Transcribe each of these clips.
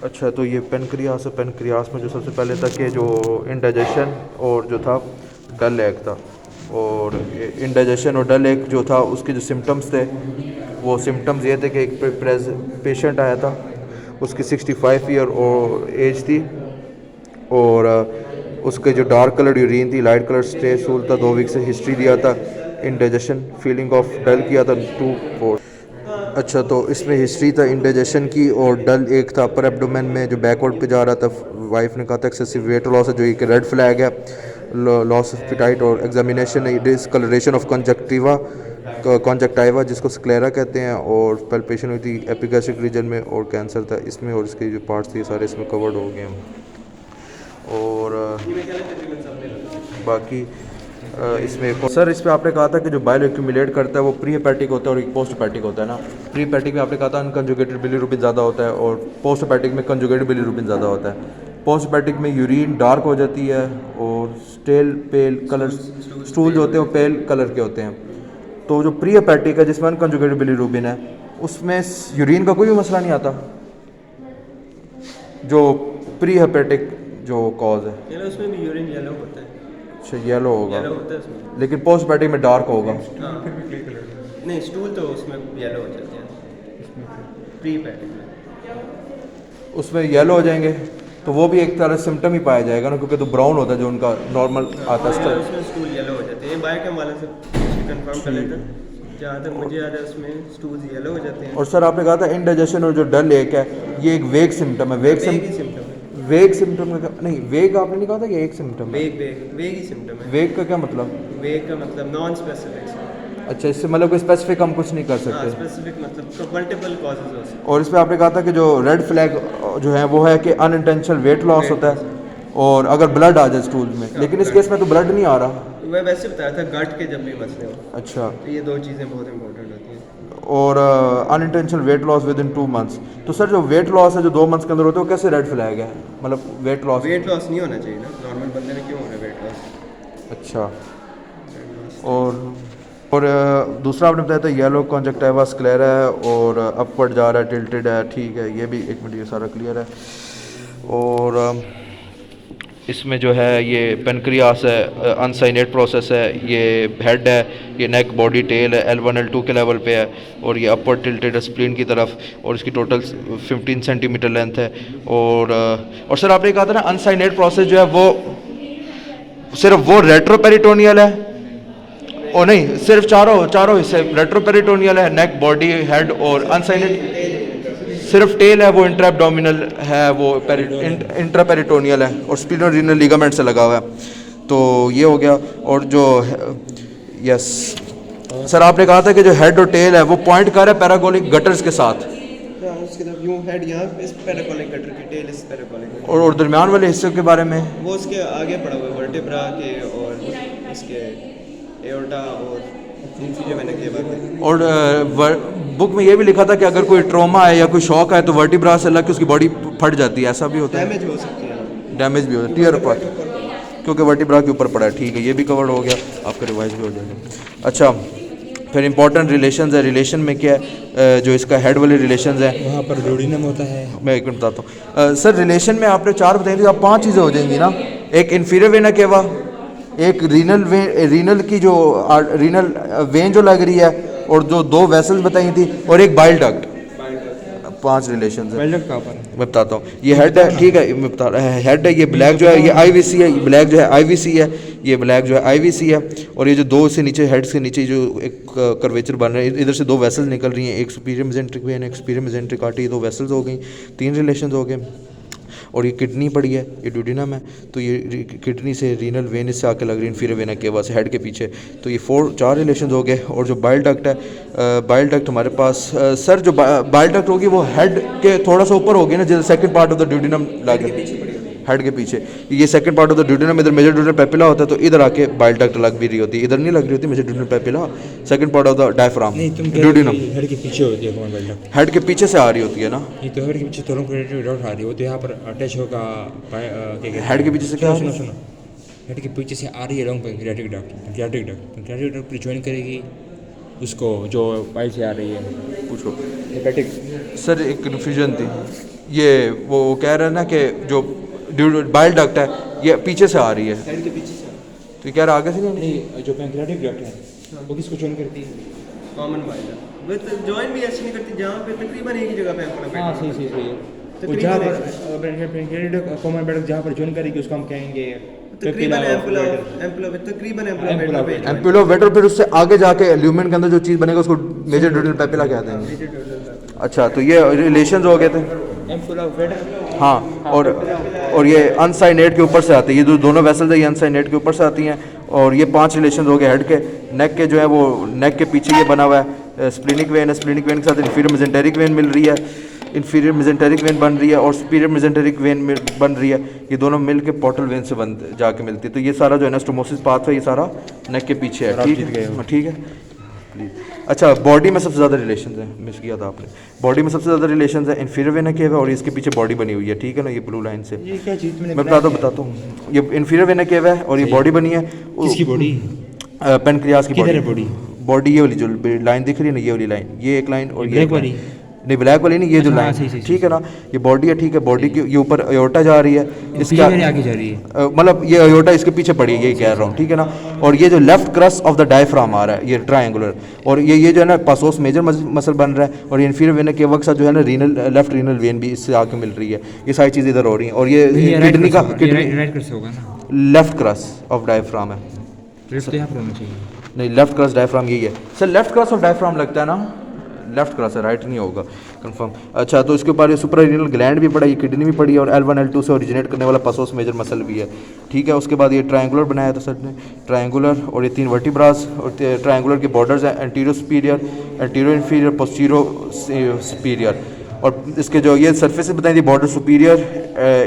अच्छा, तो ये पेनक्रियास है। पेनक्रियास में जो सबसे पहले था कि जो इंडाइजेशन और जो था डल लेग था। और इंडाइजेशन और डल लेग जो था उसके जो सिम्टम्स थे वो सिम्टम्स ये थे कि एक पेशेंट आया था, उसकी 65 ईयर और एज थी। और उसके जो डार्क कलर यूरिन थी, लाइट कलर स्टे सूल था, 2 वीक से हिस्ट्री दिया था, इंडाइजेशन फीलिंग ऑफ डल किया था 2 4। अच्छा, तो इसमें हिस्ट्री था इंडाइजेशन की और डल एक था अपर एब्डोमेन में जो बैकवर्ड पे जा रहा था। वाइफ ने कहा था एक्सेसिव वेट लॉस है, जो एक रेड फ्लैग है। लॉस ऑफ फिटाइट और एग्जामिनेशन है, डिसकलरेशन ऑफ कॉन्जक्टाइवा जिसको स्क्लेरा कहते हैं, और पल्पेशन हुई थी एपिगैस्ट्रिक रीजन में, और कैंसर था इसमें, और इसके जो पार्ट्स थे सारे इसमें कवर्ड हो गए हैं। और बाकी इसमें सर इस पे आपने कहा था कि जो बाइल एक्यूमुलेट करता है वो प्री हेपेटिक होता है और एक पोस्ट हेपेटिक होता है ना। प्री हेपेटिक में आपने कहा था अनकंजुगेटेड बिलीरुबिन ज़्यादा होता है और पोस्ट हेपेटिक में कंजुगेटेड बिलीरुबिन ज़्यादा होता है। पोस्ट हेपेटिक में यूरिन डार्क हो जाती है और स्टेल पेल कलर, स्टूल जो होते हैं वो पेल कलर के होते हैं। तो जो प्री हेपेटिक है जिसमें अनकंजुगेटेड बिलीरुबिन है उसमें यूरिन का कोई भी मसला नहीं आता, जो प्री हेपेटिक जो कॉज है। चलो उसमें भी यूरिन येलो होता है। अच्छा, येलो होगा, येलो होता है उसमें, लेकिन पोस्ट हेपेटिक में डार्क होगा। हाँ। नहीं, स्टूल तो उसमें येलो हो जाते हैं प्री पैटिक में। उसमें येलो हो जाएंगे तो वो भी एक तरह सिम्टम ही पाया जाएगा ना, क्योंकि तो ब्राउन होता है जो उनका नॉर्मल आता है। उसमें स्टूल येलो हो जाते हैं, बायो के वाले से कंफर्म कर लेते हैं। जहाँ तक मुझे याद है उसमें स्टूल्स येलो हो जाते हैं। और सर आपने कहा था इंडाइजेशन और जो डल एक है ये एक वेग सिम्टम है। वेग सिम्टम है। वेग सिम्टम का नहीं, वेग आपने नहीं कहा था कि एक सिम्टम है। वेग ही सिम्टम है। वेग का क्या मतलब? वेग का मतलब नॉन स्पेसिफिक। अच्छा, इससे मतलब कोई स्पेसिफिक हम कुछ नहीं कर सकते। स्पेसिफिक मतलब मल्टीपल कॉजेज हो सकते हैं। और इसमें आपने कहा था कि जो रेड फ्लैग जो है वो है कि अनइंटेंशनल वेट लॉस होता है और अगर ब्लड आ जाए स्टूल में, लेकिन इस केस में तो ब्लड नहीं आ रहा। मैं वैसे बताया था गट के जब भी मसले हो। अच्छा, तो ये दो चीज़ें बहुत इंपॉर्टेंट होती हैं। और unintentional weight loss with in 2 months. तो सर जो वेट लॉस है जो 2 मंथ्स के अंदर होता है वो कैसे रेड फ्लैग है? मतलब वेट लॉस नहीं होना चाहिए ना, नॉर्मल बंदे में क्यों हो रहा है वेट लॉस? अच्छा, और दूसरा आपने बताया था येलो कॉन्जक्टिवा स्क्लेरा है और अपवर्ड जा रहा है, टिल्टेड है, ठीक है, ये भी एक मिनट, ये सारा क्लियर है। और इसमें जो है ये पेनक्रियास है, अनसाइनेट प्रोसेस है, ये हेड है, ये नेक बॉडी टेल है, L1 L2 के लेवल पे है, और ये अपर टिल्टेड है स्प्लीन की तरफ, और इसकी टोटल 15 सेंटीमीटर लेंथ है। और सर आपने कहा था ना अनसाइनेट प्रोसेस जो है वो सिर्फ वो रेट्रोपेरिटोनियल है, और नहीं, सिर्फ चारों हिस्से रेट्रोपेरिटोनियल है, नेक बॉडी हेड, और अनसाइनेट सिर्फ टेल है वो इंट्रा एब्डोमिनल है, वो इंट्रापेरिटोनियल है और स्पिनोरीनल लिगामेंट से लगा हुआ है। तो ये हो गया। और जो यस सर आपने कहा था कि जो हेड और टेल है वो पॉइंट कर रहा है पैरागोलिक गटर्स के साथ, उसकी तरफ यूं हेड यहाँ इस पैराकोलिक गटर की, टेल इस पैराकोलिक, और दरमियान वाले हिस्से के बारे में वो उसके आगे पड़ा हुआ है वर्टेब्रा के और इसके एओर्टा और इंफीरियर वेना केवा के। और बुक में ये भी लिखा था कि अगर कोई ट्रॉमा है या कोई शॉक है तो वर्टिब्रा से लग के उसकी बॉडी फट जाती है, ऐसा भी होता है? डैमेज हो सकती है, डैमेज भी होता है, टीयर अपार्ट, क्योंकि वर्टिब्रा के ऊपर पड़ा है। ठीक है, ये भी कवर्ड हो गया, आपका रिवाइज भी हो जाएगा। अच्छा, फिर इंपॉर्टेंट रिलेशंस है। रिलेशन में क्या है, जो इसका हेड वाले रिलेशंस है वहाँ पर ड्यूडिनम होता है। मैं एक मिनट बताता हूँ। सर रिलेशन में आपने 4 बताई थी, अब 5 चीज़ें हो जाएंगी ना। एक इन्फीरियर वेना केवा, एक रीनल की जो रीनल वेन जो लग रही है, और जो 2 वेसल्स बताई थी, और एक बाइल डक्ट। 5 रिलेशन है। वेल्डर कहाँ पर है? मैं बताता हूँ, ये हेड है, ठीक है, मैं बता रहा है, हेड है, ये ब्लैक जो है ये आईवीसी है, ये ब्लैक जो है आईवीसी है, ये ब्लैक जो है आईवीसी है, और ये जो 2 से नीचे हेड से नीचे जो एक कर्वेचर बन रहा है, इधर से 2 वेसल्स निकल रही हैं, एक सुपीरियर मेसेंट्रिक वेन, एक सुपीरियर मेसेंट्रिक आर्टरी, 2 वेसल्स हो गई, 3 रिलेशन हो गए। और ये किडनी पड़ी है, ये ड्यूडिनम है, तो ये किडनी से रीनल वेन इससे आके लग रही है इन्फीरियर वेना केवा से हेड के पीछे, तो ये 4 रिलेशन हो गए। और जो बाइल डक्ट है, बाइल डक्ट हमारे पास सर जो बाइल डक्ट होगी वो हेड के थोड़ा सा ऊपर होगी ना, जैसे second part of the duodenum लगे हेड के पीछे, ये second part of the duodenum, इधर मेजर ड्यूडिनल पेपिला होता है, तो इधर आके बाइल डक्ट लग भी रही होती है, इधर नहीं लग रही होती major duodenal papilla, second part of the diaphragm duodenum head के पीछे होती है कौन वेल्डर? हेड के पीछे से आ रही होती है ना। ये तो हेड के पीछे थोड़ा डाउट आ रही है, वो तो यहाँ पर अटैच होगा हेड के पीछे से क्या? सुनो, हेड के पीछे से आ रही है लॉन्ग पैंक्रियाटिक डक्ट ज्वाइन करेगी उसको जो बाइल से आ रही है। पूछो हेपेटिक। सर, एक कन्फ्यूजन थी, ये वो कह रहे हैं ना कि जो बाइल डक्ट है ये पीछे से आ रही है, हेड के पीछे से तो ये कह रहा आगे से नहीं। नहीं, जो पैंक्रियाटिक डक्ट है वो किसको ज्वाइन करती है? कॉमन बाइल है वो जॉइन भी ऐसे नहीं करती जहाँ पे तकरीबन एक ही जगह पे एम्पुला हाँ सही है। तो तकरीबन जहाँ एक- पर पैंक्रियाटिक कॉमन डक्ट जहाँ पर ज्वाइन करेगी उसको हम कहेंगे तकरीबन एम्पुला तकरीबन एम्पुला पे एम्पुलो वेटर, फिर उससे आगे जाके ल्यूमेन के अंदर जो चीज़ बनेगा उसको मेजर ड्यूडल पेपिला कहते हैं। अच्छा, तो ये रिलेशंस हो गए थे। एम्पुला वेटर हाँ, और ये अनसाइनेट के ऊपर से आती है, ये जो दोनों वेसल्स है ये अनसाइनेट के ऊपर से आती हैं। और ये 5 रिलेशन हो गए हेड के। नेक के जो है वो नेक के पीछे ये बना हुआ है स्प्लिनिक वेन है, स्प्लिनिक वेन के साथ इन्फीरियर मेजेंटेरिक वेन मिल रही है, इन्फीरियर मेजेंटेरिक वेन बन रही है और सुपीरियर मेजेंटेरिक वेन बन रही है। ये दोनों मिल के पोर्टल वेन से बन जाके मिलती है। तो ये सारा जो एनास्टोमोसिस पाथ है ये सारा नेक के पीछे है। ठीक है, ठीक है प्लीज़। अच्छा, बॉडी में सबसे ज़्यादा रिलेशन है, मिस किया था आपने। बॉडी में सबसे ज़्यादा रिलेशन है इन्फीरियर वेना केव है और इसके पीछे बॉडी बनी हुई है। ठीक है ना, ये ब्लू लाइन से ये क्या चीज़ मैंने मैं बताता हूँ। ये इन्फीरियर वेना केव है और ये बॉडी बनी है। किसकी बॉडी? पेनक्रियास की किधर है बॉडी। बॉडी? बॉडी ये वाली जो लाइन दिख रही है ना, ये वाली लाइन, ये एक लाइन और ये ब्लैक एक वाली? line। नहीं, ब्लैक वाली नहीं, ये जो अच्छा, हाँ, लाइन, सही, ठीक है ना, ये बॉडी है। ठीक है, बॉडी के ये ऊपर अयोटा जा रही है, इसका पीछे आगे जा रही है। मतलब ये अयोटा इसके पीछे पड़ी है, यही कह रहा हूँ। ठीक है ना, और ये जो left crus of the diaphragm आ रहा है ये ट्रायंगुलर, और ये जो है ना पासोस मेजर मसल बन रहा है और ये इन्फीरियर वेन के वक्त जो है ना रीनल लेफ्ट रीनल वेन भी इससे आके मिल रही है। ये सारी चीज़ें इधर हो रही हैं और ये किडनी का राइट क्रस होगा ना? लेफ्ट क्रस ऑफ डायफ्राम है। लेफ्ट तो यहाँ पर होना चाहिए। नहीं, लेफ्ट क्रस डायफ्राम यही है sir, left crus of diaphragm लगता है ना, लेफ्ट क्रस है, राइट नहीं होगा कंफर्म। अच्छा, तो इसके ऊपर ये सुप्रारीनल ग्लैंड भी पड़ा है, ये किडनी भी पड़ी है और L1 L2 से ओरिजिनेट करने वाला पासोस मेजर मसल भी है। ठीक है, उसके बाद ये ट्रायंगुलर बनाया था सर ने, ट्रायंगुलर, और ये 3 वर्टिब्रास और ट्रायंगुलर के बॉर्डर्स हैं anterior superior, anterior inferior, posterior superior. और इसके जो ये सर्फेसेस बताई थी बॉर्डर सुपीरियर,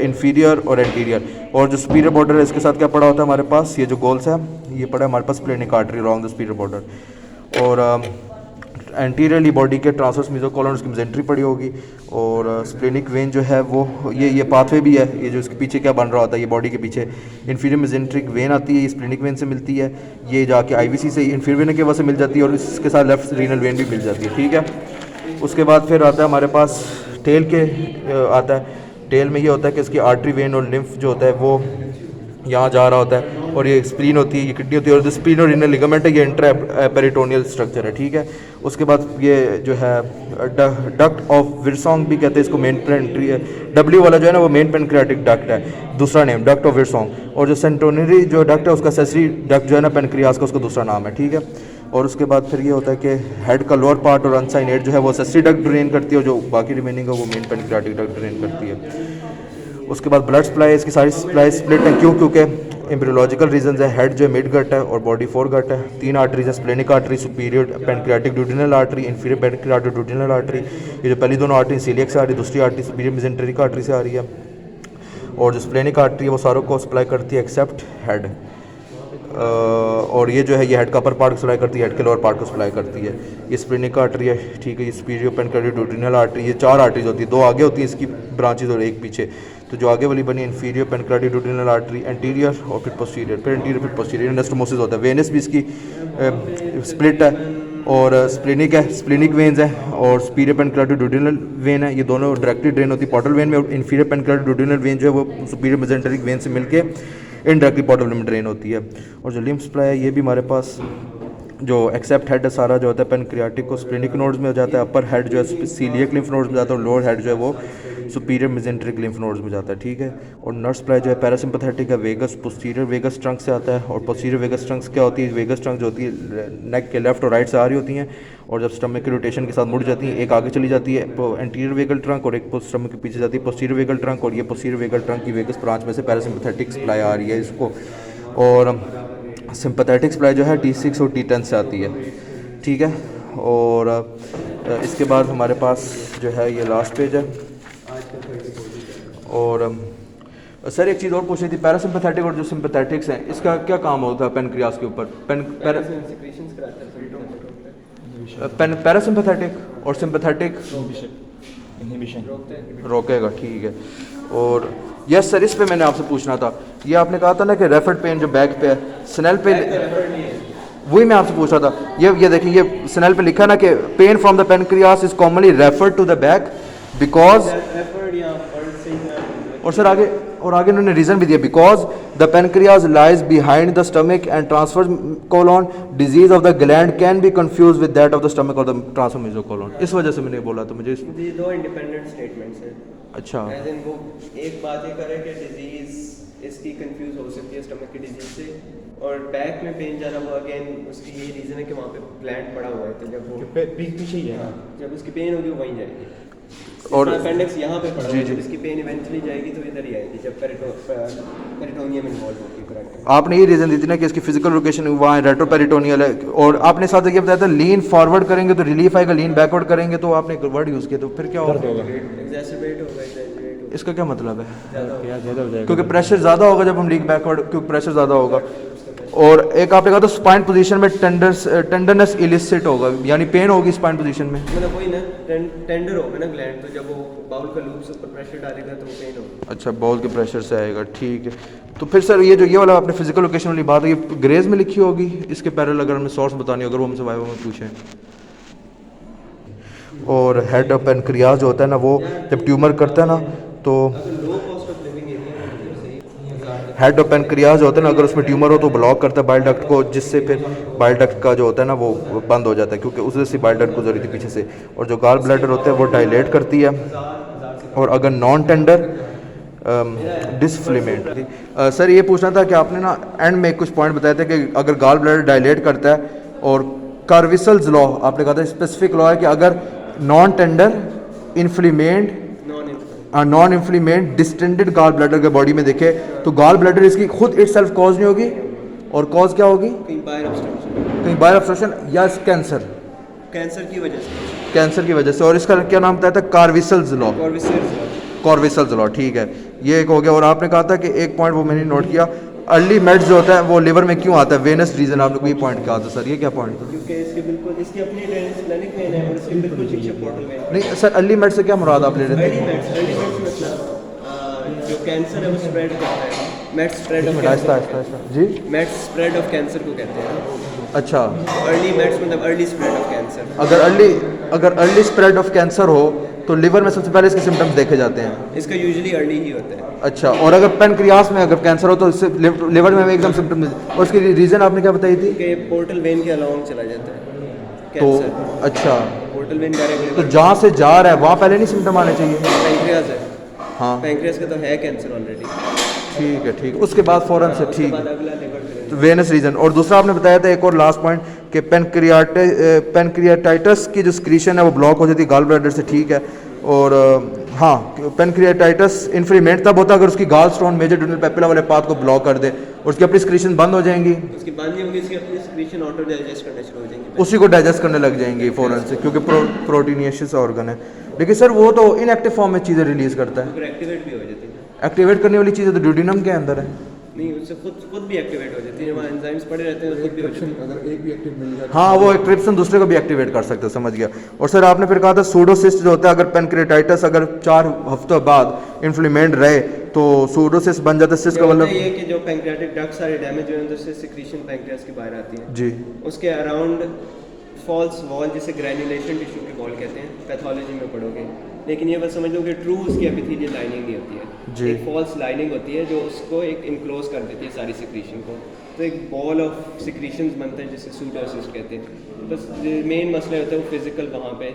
इन्फीरियर और एंटीरियर। और जो सुपीरियर बॉर्डर है इसके साथ क्या पड़ा होता है हमारे पास, ये जो गोल्स है ये पड़ा है हमारे पास splenic artery around the superior border. और एंटीरियरली बॉडी के ट्रांसवर्स मेसोकोलन उसकी मेजेंट्री पड़ी होगी। और स्प्लेनिक वेन जो है वो ये पाथवे भी है, ये जो इसके पीछे क्या बन रहा होता है, ये बॉडी के पीछे इन्फीरियर मेजेंट्रिक वेन आती है, ये स्प्लेनिक वेन से मिलती है, ये जाके IVC से इन्फीरियर वेन के वजह से मिल जाती है और इसके साथ लेफ्ट रीनल वेन भी मिल जाती है। ठीक है, उसके बाद फिर आता है हमारे पास टेल के आता है। टेल में ये होता है कि इसकी आर्टरी वेन और लिम्फ जो होता है वो यहाँ जा रहा होता है और ये स्प्लीन होती है, ये किडनी होती है और जो स्प्लीन और रीनल लिगामेंट है ये इंट्रा पेरिटोनियल स्ट्रक्चर है। ठीक है, उसके बाद ये जो है डक्ट ऑफ विरसोंग भी कहते हैं इसको, मेन पेनक्री है, W वाला जो है ना वो मेन पेनक्रियाटिक डक्ट है, दूसरा नेम डक्ट ऑफ विरसोंग। और जो सेंटोनरी जो डक्ट है उसका सेसरी डक्ट जो है ना पेनक्रियास का, उसका दूसरा नाम है। ठीक है, और उसके बाद फिर ये होता है कि हेड का लोअर पार्ट और अनसाइनेट जो है वो सेसरी डक्ट ड्रेन करती है और जो बाकी रिमेनिंग है वो मेन पेनक्रियाटिक डक्ट ड्रेन करती है। उसके बाद ब्लड सप्लाई, इसकी सारी सप्लाई स्प्लिट है, क्योंकि एम्ब्रियोलॉजिकल रीजंस है। हेड जो मिड गट है और बॉडी 4 गट है। 3 आर्टरीज है, splenic artery, superior pancreatic duodenal artery, inferior pancreatic duodenal artery. ये जो पहली दोनों आर्टरी सीलियक से आ रही है, दूसरी आर्टरी सुपीरियर मेजेंटेरिक आर्टरी से आ रही है। और जो स्प्लेनिक आर्टरी है वो सारों को सप्लाई करती है एक्सेप्ट हेड। और ये जो है ये हेड का अपर पार्ट को सप्लाई करती है, हेड के लोअर पार्ट को सप्लाई करती है। ये स्प्लेनिक आर्टरी है, ठीक है, ये सुपीरियर पेनक्रियाटिक ड्यूडिनल आर्टरी। ये 4 आर्टरीज होती है, 2 आगे होती है इसकी ब्रांचेज और 1 पीछे। तो जो आगे वाली बनी inferior pancreatic duodenal artery, anterior और फिर पोस्टीरियर, फिर एंटीरियर फिर पोस्टीरियर। एनास्टोमोसिस होता है। वेनस भी इसकी स्प्लिट है और स्प्लेनिक है, स्प्लेनिक वेन्स है और सुपीरियर पेनक्रियाटिक ड्यूडिनल वेन है, ये दोनों डायरेक्टली ड्रेन होती है पोर्टल वेन में। और इन्फीरियर पेनक्रियाटिक ड्यूडिनल वेन जो है वो सुपीरियर मेजेंटेरिक वेन से मिलके इनडायरेक्टली पोर्टल में ड्रेन होती है। और जो लिम्फ सप्लाई है ये भी हमारे पास जो एक्सेप्ट हेड है सारा जो होता है पेनक्रियाटिक को स्प्लेनिक नोड्स में हो जाता है, अपर हेड जो है सीलियक लिम्फ नोड्स में जाता है और लोअर हेड जो है वो सुपीरियर मेजेंटेरिक लिम्फ नोड्स में जाता है। ठीक है, और नर्व सप्लाई जो है पैरासिम्पैथेटिक है, वेगस पोस्टीरियर वेगस ट्रंक से आता है। और पोस्टीरियर वेगस ट्रंक क्या होती है, वेगस ट्रंक जो होती है नेक के लेफ्ट और राइट से आ रही होती हैं और जब स्टमक के रोटेशन के साथ मुड़ जाती हैं, एक आगे चली जाती है एंटीरियर वेगल ट्रंक और एक स्टमक के पीछे जाती है पोस्टीरियर वेगल ट्रंक। और ये पोस्टीरियर वेगल ट्रंक की वेगस ब्रांच में से पैरासिम्पैथेटिक सप्लाई आ रही है इसको। और सिंपैथेटिक सप्लाई जो है T6 और T10 से आती है। ठीक है, और इसके बाद हमारे पास जो है ये लास्ट पेज है। और सर एक चीज़ और पूछ रही थी, पैरासिम्पैथेटिक और जो सिंपैथेटिक्स हैं इसका क्या काम होता है पेनक्रियास के ऊपर? पैरासिम्पैथेटिक और सिंपैथेटिक रोकेगा। ठीक है, और यस सर इस पे मैंने आपसे पूछना था, ये आपने कहा था ना कि रेफर्ड पेन जो बैक पे है स्नेल पे, वही मैं आपसे पूछ रहा था। ये देखिए ये स्नेल पे लिखा ना कि pain from the pancreas is commonly referred to the back because Oxford या वर्ल्ड से ही और सर आगे उन्होंने रीज़न भी दिया, because the pancreas lies behind the stomach and transverse colon disease of the gland can be confuse with that of the stomach और the transverse mesocolon. इस वजह से मैंने बोला, तो मुझे ये दो इंडिपेंडेंट स्टेटमेंट्स हैं। अच्छा एज इन वो एक बात ये करे कि डिजीज इसकी कंफ्यूज हो सकती है स्टमक की डिजीज से, और बैक में पेन जा रहा हुआ अगेन उसकी ये रीज़न है कि वहाँ पे ग्लैंड पड़ा हुआ है, तो जब वो पीछे ही है। जब उसकी पेन होगी वो वहीं जाएगी। और अपेंडिक्स यहाँ पे पड़ा जी, है, जी। जब इसकी पेन इवेंचुअली जाएगी तो इधर ही आएगी जब पेरिटोनियम इन्वॉल्व होगी। करेक्ट। आपने ये रीज़न दी थी ना कि इसकी फिजिकल लोकेशन वहाँ रेट्रोपेरिटोनियल है, और आपने साथ ये बताया था लीन फॉरवर्ड करेंगे तो रिलीफ आएगा, लीन बैकवर्ड करेंगे तो आपने एक वर्ड यूज़ किया, तो फिर क्या होगा? एग्जैसरबेट होगा, एग्जैजरेट होगा, इसका क्या मतलब है? ज़्यादा हो जाएगा क्योंकि प्रेशर ज़्यादा होगा जब हम लीक बैकवर्ड, क्योंकि प्रेशर ज़्यादा होगा। और एक आपने कहा था स्पाइन पोजीशन में टेंडरनेस इलिसिट होगा, यानी पेन होगी स्पाइन पोजीशन में। मतलब वही ना टेंडर होगा ना ग्लैंड, तो जब वो बाउल का लूप से ऊपर प्रेशर डालेगा तो वो पेन होगा। अच्छा, बॉल के प्रेशर से आएगा, ठीक है। तो फिर सर ये वाला आपने फिजिकल लोकेशन वाली बात है, ये ग्रेज में लिखी होगी, इसके पैरेलल अगर हमें सोर्स बतानी हो, अगर वो हमसे वाइवा में पूछें। और हेड ऑफ पेनक्रियाज जो होता है ना, वो जब ट्यूमर करता है ना, तो low cost of living area head of pancreas होता है ना, अगर उसमें ट्यूमर हो तो ब्लॉक करता है बाइल डक्ट को, जिससे फिर बाइल डक्ट का जो होता है ना वो बंद हो जाता है, क्योंकि उससे से बाइल डक्ट गुजरी थी पीछे से। और जो गाल ब्लैडर होता है वो डायलेट करती है। और अगर नॉन टेंडर डिसफ्लेमेंट। सर ये पूछना था कि आपने ना एंड में कुछ पॉइंट बताए थे कि अगर गाल ब्लैडर डायलेट करता है, और कार्विसल्स लॉ आपने कहा था स्पेसिफिक लॉ है कि अगर non tender inflamed non inflamed distended gall bladder के बॉडी में देखे तो गाल ब्लैडर इसकी खुद इट सेल्फ कॉज नहीं होगी, और कॉज क्या होगी? कहीं बाइल ऑब्स्ट्रक्शन या कैंसर, कैंसर की वजह से, कैंसर की वजह से। और इसका क्या नाम बताया था? कार्विसल्स लॉ, कॉर्विसल्स लॉ, ठीक है, ये एक हो गया। और आपने कहा था कि एक पॉइंट वो मैंने नोट किया, अर्ली मेड्स जो होता है वो लिवर में क्यों आता है, वेनस रीजन, आपने कोई पॉइंट कहा था सर, ये क्या पॉइंट था? क्योंकि इसके बिल्कुल इसकी अपनी ट्रांसप्लांटिक वेन है और इसके बिल्कुल पीछे पोर्टल वेन। नहीं सर, अर्ली मेड से क्या मुराद आप ले रहे थे? अर्ली मेड्स मतलब जो कैंसर है वो स्प्रेड करता है, मेड्स स्प्रेड ऑफ आहिस्ता कैंसर, आहिस्ता जी, मेड्स स्प्रेड ऑफ कैंसर को कहते हैं। अच्छा, अर्ली मेड्स मतलब अर्ली स्प्रेड ऑफ कैंसर। अगर अर्ली स्प्रेड ऑफ कैंसर हो तो लिवर में सबसे पहले इसके सिम्टम्स देखे जाते हैं। इसका यूजुअली अर्ली ही होता है। अच्छा, और अगर पेनक्रियास में अगर कैंसर हो तो इससे लिवर में एकदम सिम्टम, और उसकी रीज़न आपने क्या बताई थी? कि पोर्टल वेन के अलोंग चला जाता है तो कैंसर। अच्छा, पोर्टल वेन डायरेक्ट तो जहाँ से जा रहा है वहाँ पहले नहीं सिम्टम आने चाहिए? पैंक्रियाज है, हाँ पैंक्रियाज का तो है कैंसर ऑलरेडी, ठीक है, ठीक है, उसके बाद फ़ौरन से उसके ठीक बाद है, अगला लिवर तो वेनस रीजन। और दूसरा आपने बताया था एक और लास्ट पॉइंट कि पेनक्रियाटाइटिस की जो स्क्रीशन है वो ब्लॉक हो जाती है गाल ब्लैडर से, ठीक है। और हाँ, पेनक्रियाटाइटिस इन्फ्लेमेट तब होता है अगर उसकी गाल स्टोन मेजर ड्यूनल पेपिला वाले पाथ को ब्लॉक कर दे, और उसकी अपनी स्क्रीशन बंद हो जाएंगी, उसकी बंद नहीं होगी, इसकी अपनी सिक्रीशन ऑटो डाइजेस्ट करना शुरू हो जाएंगी, उसी को डाइजेस्ट करने लग जाएंगी फ़ौरन से, क्योंकि प्रोटीनियस ऑर्गन है। लेकिन सर वो तो इनएक्टिव फॉर्म में चीज़ें रिलीज़ करता है, फिर एक्टिवेट भी हो जाती है। एक्टिवेट करने वाली चीज़ें तो ड्यूडिनम के अंदर है। नहीं, उससे खुद भी एक्टिवेट हो जाती है, वहाँ एंजाइम्स पड़े रहते हैं तो खुद भी हो जाती है। अगर एक भी एक्टिव मिल जाए हाँ, वो एक ट्रिप्सन दूसरे को भी एक्टिवेट कर सकते हैं, समझ गया। और सर आपने फिर कहा था सूडोसिस्ट जो होता है, अगर पेनक्रियाटाइटिस अगर 4 हफ्तों बाद इन्फ्लेमेंट रहे तो सूडोसिस्ट बन जाता है। सिस्ट का मतलब ये कि जो पैंक्रियाटिक डक्ट सारे डैमेज हुए अंदर से सिक्रीशन पैंक्रियास की बाहर आती है जी, उसके अराउंड फॉल्स वॉल, जिसे ग्रैन्युलेशन टिश्यू की वॉल कहते हैं, पैथोलॉजी में पढ़ोगे। लेकिन ये बस समझ लो कि ट्रू उसकी एपिथेलियल लाइनिंग नहीं होती जी। है, एक फॉल्स लाइनिंग होती है जो उसको एक इनक्लोज कर देती है सारी सिक्रीशन को, तो एक बॉल ऑफ सिक्रीशंस बनता है जिसे सूडोसिस्ट कहते हैं। बस मेन मसला होता है वो फिजिकल वहाँ पे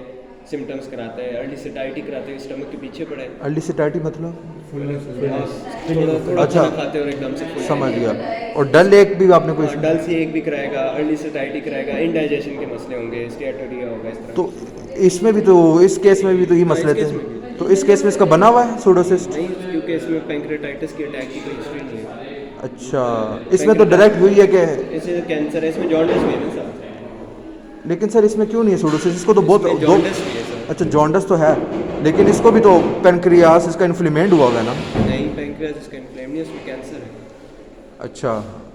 सिम्टम्स कराता है, अर्ली सेटाइटी कराते हैं, स्टमक के पीछे पड़ा है, अर्ली सेटाइटी मतलब थोड़ा अच्छा। खाते हैं और एकदम से full समझ गया। और डल लेक भी आपने कोई डल सी एक भी कराएगा, अर्ली सेटाइटी कराएगा, इंडाइजेशन के मसले होंगे, स्टेटोरिया होगा, इस तरह। तो इसमें भी तो इस केस में भी तो ये मसले थे, तो इस केस में इसका बना हुआ है सूडोसिस्ट? नहीं, क्योंकि इसमें पैंक्रियाटाइटिस की अटैक की कोई हिस्ट्री नहीं है। अच्छा, इसमें तो डायरेक्ट हुई है कि, इसे कैंसर है, इसमें जॉन्डिस भी है ना सर, लेकिन सर इसमें क्यों नहीं है सूडोसिस्ट? इसको तो बहुत दो, जॉन्डिस भी है सर। अच्छा जॉन्डिस तो है, लेकिन इसको भी तो पेनक्रियास इसका इन्फ्लेमेंट हुआ हुआ है ना? नहीं, पैंक्रियास इसका इन्फ्लेम नहीं है, उसमें कैंसर है। अच्छा,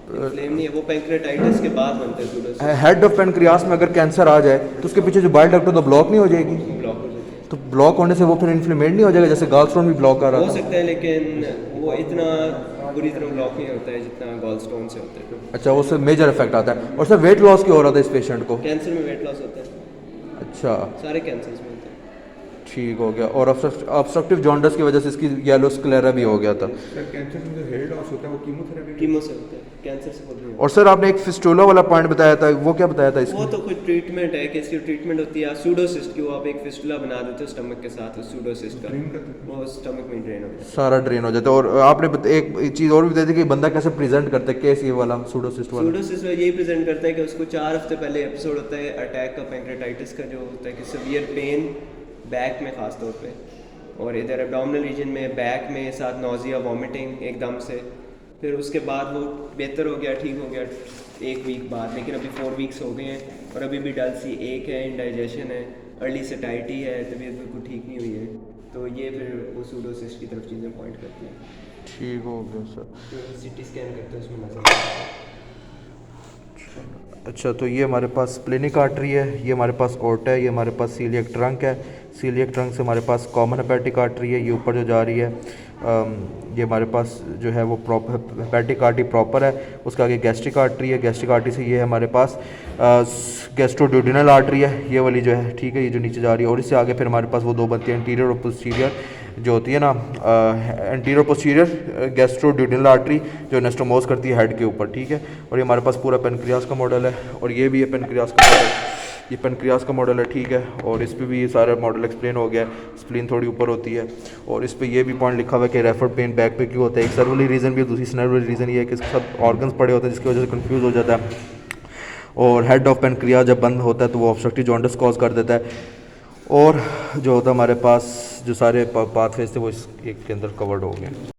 इन्फ्लेम नहीं है, वो पैंक्रियाटाइटिस के बाद बनता है सूडोसिस, हेड ऑफ पेनक्रियास में अगर कैंसर आ जाए तो उसके पीछे जो बाइल डक्ट तो ब्लॉक नहीं हो जाएगी? ब्लॉक हो जाती है। तो ब्लॉक होने से वो फिर इन्फ्लेमेंट नहीं हो जाएगा, जैसे गॉलस्टोन भी ब्लॉक कर हो रहा था? सकता है, लेकिन वो इतना बुरी तरह ब्लॉक नहीं होता है जितना गॉलस्टोन से होता है। अच्छा, उससे मेजर इफेक्ट आता है। और सर वेट लॉस क्यों हो रहा था इस पेशेंट को? कैंसर में वेट लॉस होता है, अच्छा, सारे कैंसर्स में होता है। ठीक हो गया। और ऑब्स्ट्रक्टिव जॉन्डिस की वजह से इसकी येलो स्क्लेरा भी हो गया था। सर कैंसर में जो हेयर लॉस होता है वो कीमोथेरेपी कीमो से होता है, कैंसर से बोल रहे हो। और सर आपने एक फिस्टुला वाला पॉइंट बताया था, वो क्या बताया था वो इसमें? तो कोई ट्रीटमेंट है कि इसकी ट्रीटमेंट होती है सूडोसिस्ट की, वो आप एक फिस्टुला बना देते हो स्टमक के साथ सूडोसिस्ट का, वो स्टमक में ड्रेन हो जाता सारा ड्रेन हो जाता है। और आपने एक चीज़ और भी बताई थी कि बंदा कैसे प्रेजेंट करता है, केस ये वाला सूडोसिस्ट है। वाला? सूडोसिस्ट में यही प्रेजेंट करता है कि उसको 4 हफ्ते पहले एपिसोड होता है अटैक का, पैंक्रेटाइटिस का, जो होता है कि सीवियर पेन बैक में ख़ास तौर पे, और इधर एब्डोमिनल रीजन में, बैक में, साथ नोजिया, वॉमिटिंग एकदम से। फिर उसके बाद वो बेहतर हो गया, ठीक हो गया 1 वीक बाद, लेकिन अभी 4 वीक्स हो गए हैं और अभी भी डल सी एक है, इंडाइजेशन है, अर्ली सटाइटी है, तबीयत बिल्कुल ठीक नहीं हुई है। तो ये फिर वो सूडोसिस्ट की तरफ चीज़ें पॉइंट करती हैं। ठीक हो गया सर। तो सीटी स्कैन करते हैं उसमें नजर आता है। अच्छा, तो ये हमारे पास स्प्लेनिक आर्टरी है, ये हमारे पास कोर्ट है, ये हमारे पास सीलियक ट्रंक है, सीलियक ट्रंक से हमारे पास कॉमन हेपेटिक आर्टरी है, ये ऊपर जो जा रही है। ये हमारे पास जो है वो प्रॉपर हेपेटिक आर्टरी प्रॉपर है। उसके आगे गैस्ट्रिक आर्टरी है, गैस्ट्रिक आर्टरी से ये हमारे पास गैस्ट्रोड्यूडिनल आर्टरी है, ये वाली जो है, ठीक है, ये जो नीचे जा रही है। और इससे आगे फिर हमारे पास वो 2 बनती है, इंटीरियर और पोस्टीरियर जो होती है ना, एंटीरियर पोस्टीरियर गैस्ट्रोड्यूडिनल आर्टरी जो एनास्टोमोस करती है हेड के ऊपर, ठीक है। और ये हमारे पास पूरा पेनक्रियास का मॉडल है, और ये भी है पेनक्रियास का मॉडल, ये पेनक्रियास का मॉडल है, ठीक है। और इस पे भी ये सारा मॉडल एक्सप्लेन हो गया है। स्प्लीन थोड़ी ऊपर होती है, और इस पे ये भी पॉइंट लिखा हुआ है कि रेफर पेन बैक पे क्यों होता है। एक सर्वली रीज़न भी है, दूसरी सर्वली रीज़न ये है कि इसके साथ ऑर्गन्स पड़े होते हैं, जिसकी वजह से कंफ्यूज हो जाता है। और हेड ऑफ पेनक्रियास जब बंद होता है तो वो ऑब्स्ट्रक्टिव जॉन्डिस कॉज कर देता है। और जो होता है हमारे पास जो सारे पाथवेज थे वो इस एक के अंदर कवर्ड हो गए।